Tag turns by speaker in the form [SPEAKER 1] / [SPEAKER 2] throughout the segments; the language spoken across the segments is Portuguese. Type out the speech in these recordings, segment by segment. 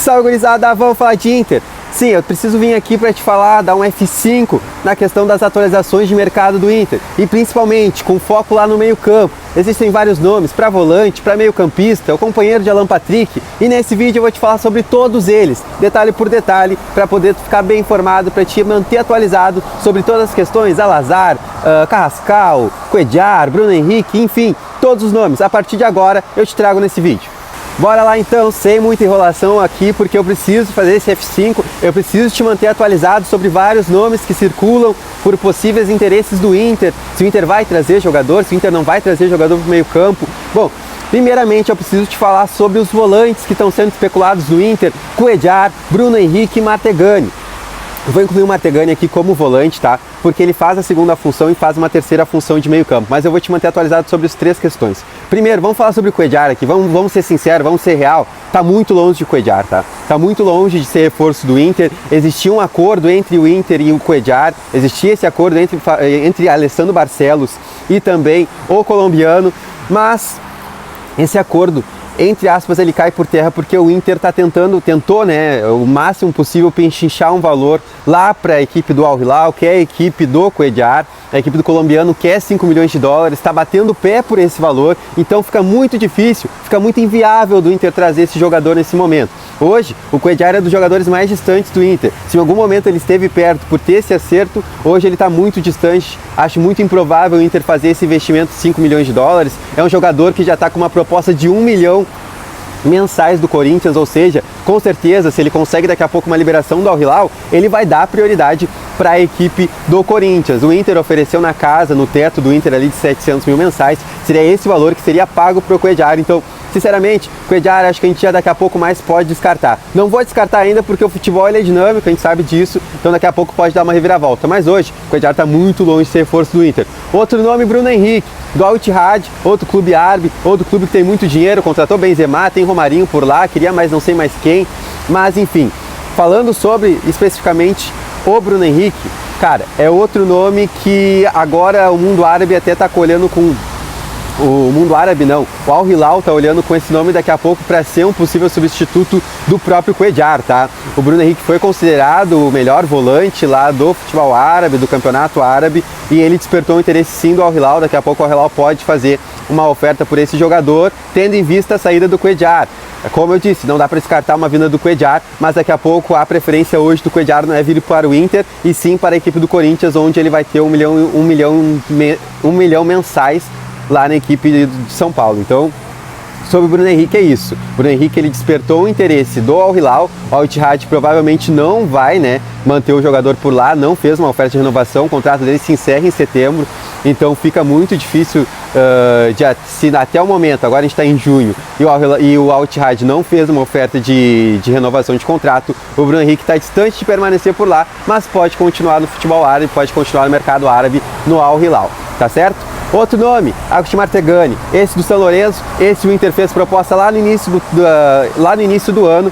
[SPEAKER 1] Salve, gurizada, vamos falar de Inter. Sim, eu preciso vir aqui para te falar, dar um F5 na questão das atualizações de mercado do Inter e principalmente com foco lá no meio campo. Existem vários nomes para volante, para meio campista, o companheiro de Alan Patrick, e nesse vídeo eu vou te falar sobre todos eles, detalhe por detalhe, para poder ficar bem informado, para te manter atualizado sobre todas as questões, Alazar, Carrascal, Cuéllar, Bruno Henrique, enfim, todos os nomes. A partir de agora eu te trago nesse vídeo. Bora lá então, sem muita enrolação aqui, porque eu preciso fazer esse F5, eu preciso te manter atualizado sobre vários nomes que circulam por possíveis interesses do Inter, se o Inter vai trazer jogador, se o Inter não vai trazer jogador para o meio campo. Bom, primeiramente eu preciso te falar sobre os volantes que estão sendo especulados no Inter, Cuéllar, Bruno Henrique e Martegani. Eu vou incluir o Martegani aqui como volante, tá? Porque ele faz a segunda função e faz uma terceira função de meio campo. Mas eu vou te manter atualizado sobre as três questões. Primeiro, vamos falar sobre o Cuéllar aqui. Vamos ser sinceros, vamos ser real. Tá muito longe de Cuéllar, tá? Tá muito longe de ser reforço do Inter. Existia um acordo entre o Inter e o Cuéllar. Existia esse acordo entre Alessandro Barcelos e também o colombiano. Mas esse acordo, entre aspas, ele cai por terra porque o Inter tentou, né, o máximo possível pinchinchar um valor lá para a equipe do Al Hilal, que é a equipe do Cuéllar, a equipe do colombiano quer 5 milhões de dólares, está batendo o pé por esse valor, então fica muito difícil, fica muito inviável do Inter trazer esse jogador nesse momento. Hoje, o Cuéllar é dos jogadores mais distantes do Inter. Se em algum momento ele esteve perto por ter esse acerto, hoje ele está muito distante. Acho muito improvável o Inter fazer esse investimento de 5 milhões de dólares. É um jogador que já está com uma proposta de 1 milhão mensais do Corinthians, ou seja, com certeza, se ele consegue daqui a pouco uma liberação do Al Hilal, ele vai dar prioridade para a equipe do Corinthians. O Inter ofereceu na casa, no teto do Inter ali de 700 mil mensais, seria esse valor que seria pago para o Cuéllar. Então, sinceramente, o Cuéllar acho que a gente já daqui a pouco mais pode descartar. Não vou descartar ainda porque o futebol ele é dinâmico, a gente sabe disso, então daqui a pouco pode dar uma reviravolta. Mas hoje, o Cuéllar está muito longe de ser reforço do Inter. Outro nome, Bruno Henrique, do Al Ittihad, outro clube árabe, outro clube que tem muito dinheiro, contratou Benzema, tem Romarinho por lá, queria mais não sei mais quem, mas enfim, falando sobre especificamente o Bruno Henrique, cara, é outro nome que agora o mundo árabe até está colhendo com... O mundo árabe não, o Al Hilal tá olhando com esse nome daqui a pouco para ser um possível substituto do próprio Cuéllar, tá? O Bruno Henrique foi considerado o melhor volante lá do futebol árabe, do campeonato árabe, e ele despertou o interesse sim do Al Hilal. Daqui a pouco o Al Hilal pode fazer uma oferta por esse jogador, tendo em vista a saída do Cuéllar. Como eu disse, não dá para descartar uma vinda do Cuéllar, mas daqui a pouco a preferência hoje do Cuéllar não é vir para o Inter, e sim para a equipe do Corinthians, onde ele vai ter 1 milhão mensais lá na equipe de São Paulo. Então, sobre o Bruno Henrique é isso. O Bruno Henrique ele despertou o interesse do Al Hilal. O Al Ittihad provavelmente não vai, né, manter o jogador por lá, não fez uma oferta de renovação, o contrato dele se encerra em setembro, então fica muito difícil se até o momento, agora a gente está em junho, e o Al Ittihad não fez uma oferta de renovação de contrato, o Bruno Henrique está distante de permanecer por lá, mas pode continuar no futebol árabe, pode continuar no mercado árabe, no Al Hilal, tá certo? Outro nome, Agustin Martegani, esse do São Lourenço, esse o Inter fez proposta lá no início do ano,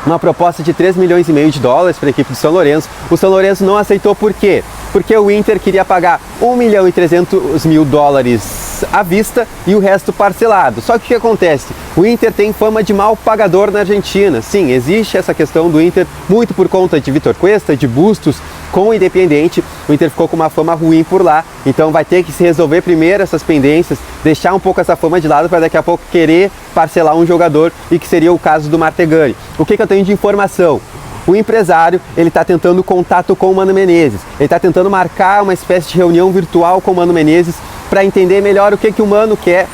[SPEAKER 1] uma proposta de 3 milhões e meio de dólares para a equipe do São Lourenço. O São Lourenço não aceitou por quê? Porque o Inter queria pagar 1 milhão e 300 mil dólares à vista e o resto parcelado. Só que o que acontece? O Inter tem fama de mal pagador na Argentina. Sim, existe essa questão do Inter muito por conta de Vitor Cuesta, de Bustos com o Independiente. O Inter ficou com uma fama ruim por lá, então vai ter que se resolver primeiro essas pendências, deixar um pouco essa fama de lado para daqui a pouco querer parcelar um jogador, e que seria o caso do Martegani. O que eu tenho de informação? O empresário ele está tentando contato com o Mano Menezes, ele está tentando marcar uma espécie de reunião virtual com o Mano Menezes para entender melhor o que o Mano quer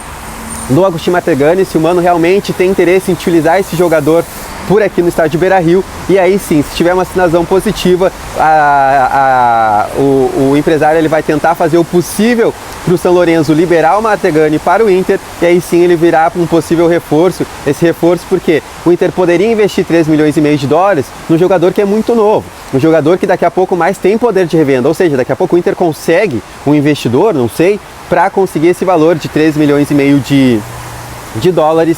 [SPEAKER 1] do Agustin Martegani, se o Mano realmente tem interesse em utilizar esse jogador por aqui no estádio Beira-Rio, e aí sim, se tiver uma sinalização positiva, o empresário ele vai tentar fazer o possível para o São Lourenço liberar o Martegani para o Inter, e aí sim ele virá para um possível reforço. Esse reforço porque o Inter poderia investir 3 milhões e meio de dólares num jogador que é muito novo, um jogador que daqui a pouco mais tem poder de revenda, ou seja, daqui a pouco o Inter consegue um investidor, não sei, para conseguir esse valor de 3 milhões e meio de dólares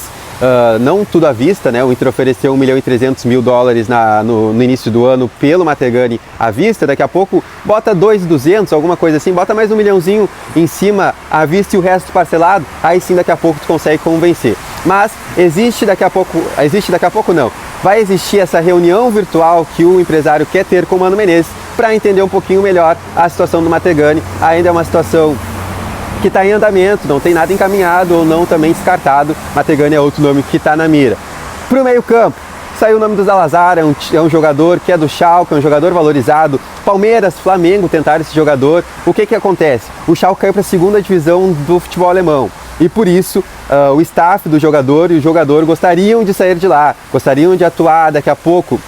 [SPEAKER 1] não tudo à vista, né? O Inter ofereceu 1.300.000 no início do ano pelo Mategani à vista, daqui a pouco bota 2.200, alguma coisa assim, bota mais 1 milhãozinho em cima à vista e o resto parcelado, aí sim daqui a pouco tu consegue convencer. Mas existe daqui a pouco não, vai existir essa reunião virtual que o empresário quer ter com o Mano Menezes para entender um pouquinho melhor a situação do Mategani. Ainda é uma situação que está em andamento, não tem nada encaminhado ou não também descartado. Mategani é outro nome que está na mira. Para o meio campo, saiu o nome do Zalazar, é um jogador que é do Schalke, é um jogador valorizado. Palmeiras, Flamengo tentaram esse jogador. O que acontece? O Schalke caiu para a segunda divisão do futebol alemão. E por isso, o staff do jogador e o jogador gostariam de sair de lá, gostariam de atuar daqui a pouco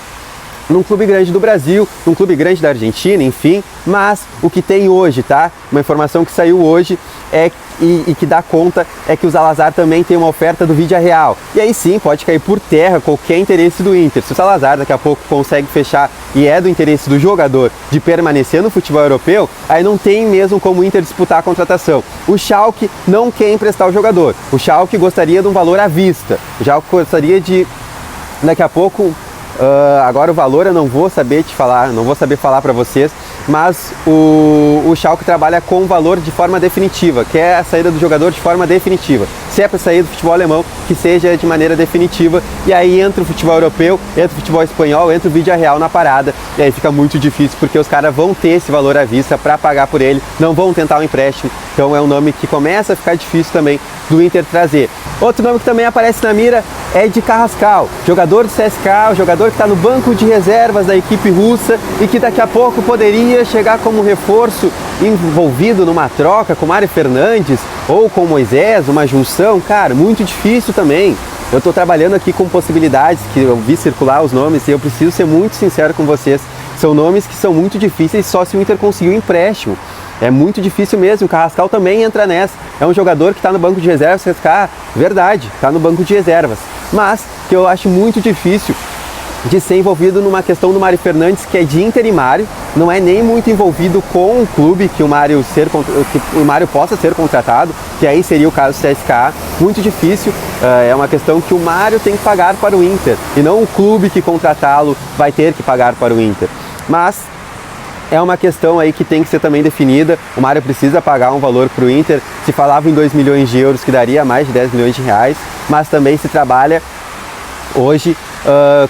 [SPEAKER 1] num clube grande do Brasil, num clube grande da Argentina, enfim. Mas o que tem hoje, tá? Uma informação que saiu hoje e que dá conta é que o Zalazar também tem uma oferta do Villarreal. E aí sim, pode cair por terra qualquer interesse do Inter. Se o Zalazar daqui a pouco consegue fechar e é do interesse do jogador de permanecer no futebol europeu, aí não tem mesmo como o Inter disputar a contratação. O Schalke não quer emprestar o jogador. O Schalke gostaria de um valor à vista. O Schalke gostaria de, daqui a pouco, agora o valor eu não vou saber te falar, não vou saber falar para vocês, mas o Schalke trabalha com o valor de forma definitiva, que é a saída do jogador de forma definitiva. Se é para sair do futebol alemão, que seja de maneira definitiva, e aí entra o futebol europeu, entra o futebol espanhol, entra o Villarreal na parada, e aí fica muito difícil, porque os caras vão ter esse valor à vista para pagar por ele, não vão tentar um empréstimo, então é um nome que começa a ficar difícil também do Inter trazer. Outro nome que também aparece na mira é de Carrascal, jogador do CSKA, jogador que está no banco de reservas da equipe russa e que daqui a pouco poderia chegar como reforço envolvido numa troca com Mário Fernandes ou com Moisés, uma junção. Cara, muito difícil também. Eu estou trabalhando aqui com possibilidades, que eu vi circular os nomes, e eu preciso ser muito sincero com vocês. São nomes que são muito difíceis só se o Inter conseguir um empréstimo. É muito difícil mesmo, o Carrascal também entra nessa. É um jogador que está no banco de reservas, verdade, está no banco de reservas. Mas que eu acho muito difícil de ser envolvido numa questão do Mário Fernandes, que é de Inter e Mário, não é nem muito envolvido com o clube que o Mário possa ser contratado, que aí seria o caso do CSKA. Muito difícil, é uma questão que o Mário tem que pagar para o Inter, e não o clube que contratá-lo vai ter que pagar para o Inter. Mas é uma questão aí que tem que ser também definida. O Mário precisa pagar um valor para o Inter. Se falava em 2 milhões de euros, que daria mais de 10 milhões de reais, mas também se trabalha hoje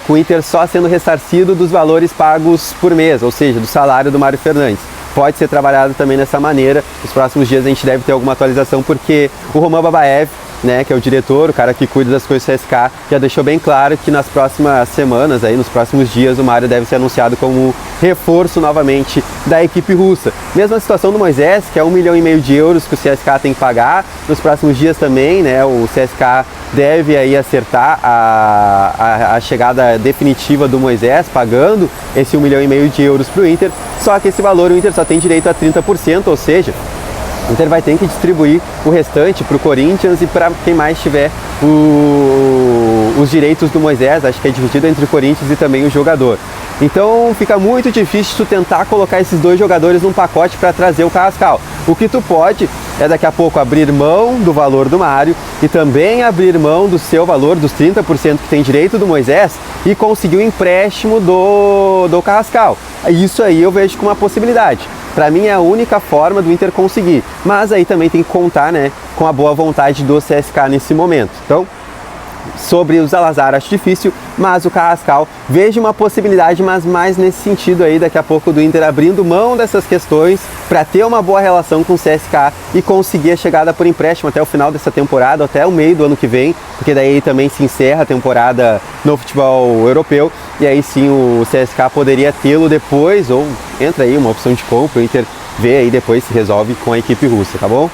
[SPEAKER 1] com o Inter só sendo ressarcido dos valores pagos por mês, ou seja, do salário do Mário Fernandes. Pode ser trabalhado também dessa maneira. Nos próximos dias a gente deve ter alguma atualização, porque o Roman Babaev, né, que é o diretor, o cara que cuida das coisas do CSKA, já deixou bem claro que nas próximas semanas, aí, nos próximos dias, o Mário deve ser anunciado como reforço novamente da equipe russa. Mesma situação do Moisés, que é 1,5 milhão de euros que o CSKA tem que pagar. Nos próximos dias também, né, o CSKA deve aí acertar a chegada definitiva do Moisés, pagando esse 1,5 milhão de euros para o Inter. Só que esse valor o Inter só tem direito a 30%, ou seja, o Inter vai ter que distribuir o restante para o Corinthians e para quem mais tiver os direitos do Moisés. Acho que é dividido entre o Corinthians e também o jogador. Então fica muito difícil tu tentar colocar esses dois jogadores num pacote para trazer o Carrascal. O que tu pode é daqui a pouco abrir mão do valor do Mário e também abrir mão do seu valor, dos 30% que tem direito do Moisés, e conseguir o empréstimo do Carrascal. Isso aí eu vejo como uma possibilidade. Para mim é a única forma do Inter conseguir, mas aí também tem que contar, né, com a boa vontade do CSKA nesse momento. Então, sobre o Zalazar acho difícil, mas o Carrascal vejo uma possibilidade, mas mais nesse sentido aí, daqui a pouco, do Inter abrindo mão dessas questões para ter uma boa relação com o CSKA e conseguir a chegada por empréstimo até o final dessa temporada, até o meio do ano que vem, porque daí também se encerra a temporada no futebol europeu, e aí sim o CSKA poderia tê-lo depois, ou entra aí uma opção de compra, o Inter vê aí depois se resolve com a equipe russa, tá bom?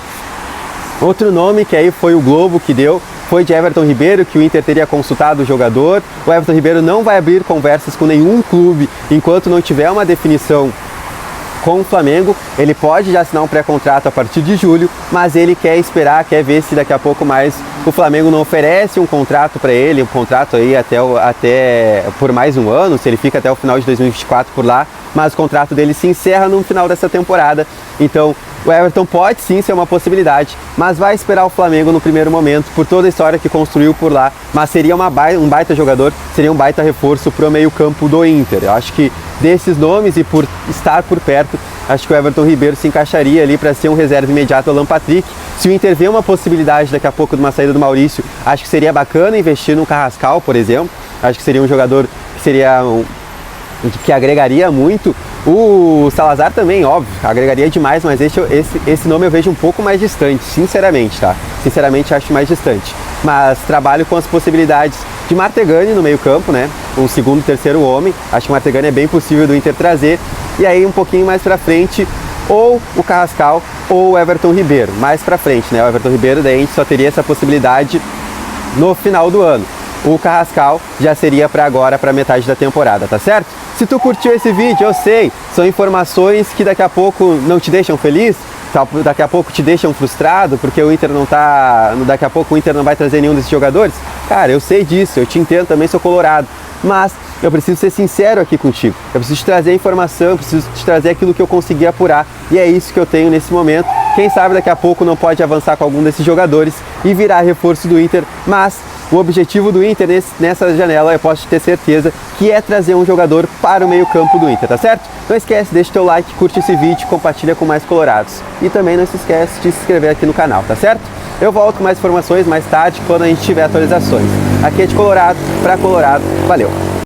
[SPEAKER 1] Outro nome que aí foi o Globo que deu foi de Everton Ribeiro, que o Inter teria consultado o jogador. O Everton Ribeiro não vai abrir conversas com nenhum clube enquanto não tiver uma definição com o Flamengo. Ele pode já assinar um pré-contrato a partir de julho, mas ele quer esperar, quer ver se daqui a pouco mais o Flamengo não oferece um contrato para ele, um contrato aí até por mais um ano, se ele fica até o final de 2024 por lá, mas o contrato dele se encerra no final dessa temporada. Então o Everton pode sim ser uma possibilidade, mas vai esperar o Flamengo no primeiro momento, por toda a história que construiu por lá, mas seria um baita jogador, seria um baita reforço para o meio campo do Inter. Eu acho que desses nomes e por estar por perto, acho que o Everton Ribeiro se encaixaria ali para ser um reserva imediato ao Alan Patrick. Se o Inter vê uma possibilidade daqui a pouco de uma saída do Maurício, acho que seria bacana investir no Carrascal, por exemplo. Acho que seria um jogador que agregaria muito. O Salazar também, óbvio, agregaria demais, mas esse nome eu vejo um pouco mais distante, sinceramente, tá? Sinceramente acho mais distante. Mas trabalho com as possibilidades de Martegani no meio campo, né? Um segundo, terceiro homem. Acho que o Martegani é bem possível do Inter trazer. E aí um pouquinho mais pra frente, ou o Carrascal ou o Everton Ribeiro. Mais pra frente, né? O Everton Ribeiro daí a gente só teria essa possibilidade no final do ano. O Carrascal já seria para agora, para metade da temporada, tá certo? Se tu curtiu esse vídeo, eu sei, são informações que daqui a pouco não te deixam feliz, daqui a pouco te deixam frustrado, porque o Inter não tá, daqui a pouco o Inter não vai trazer nenhum desses jogadores. Cara, eu sei disso, eu te entendo, também sou colorado, mas eu preciso ser sincero aqui contigo. Eu preciso te trazer informação, eu preciso te trazer aquilo que eu consegui apurar, e é isso que eu tenho nesse momento. Quem sabe daqui a pouco não pode avançar com algum desses jogadores e virar reforço do Inter, mas o objetivo do Inter nessa janela, eu posso ter certeza, que é trazer um jogador para o meio campo do Inter, tá certo? Não esquece, deixa o teu like, curte esse vídeo, compartilha com mais colorados. E também não se esquece de se inscrever aqui no canal, tá certo? Eu volto com mais informações mais tarde, quando a gente tiver atualizações. Aqui é de Colorado para Colorado. Valeu!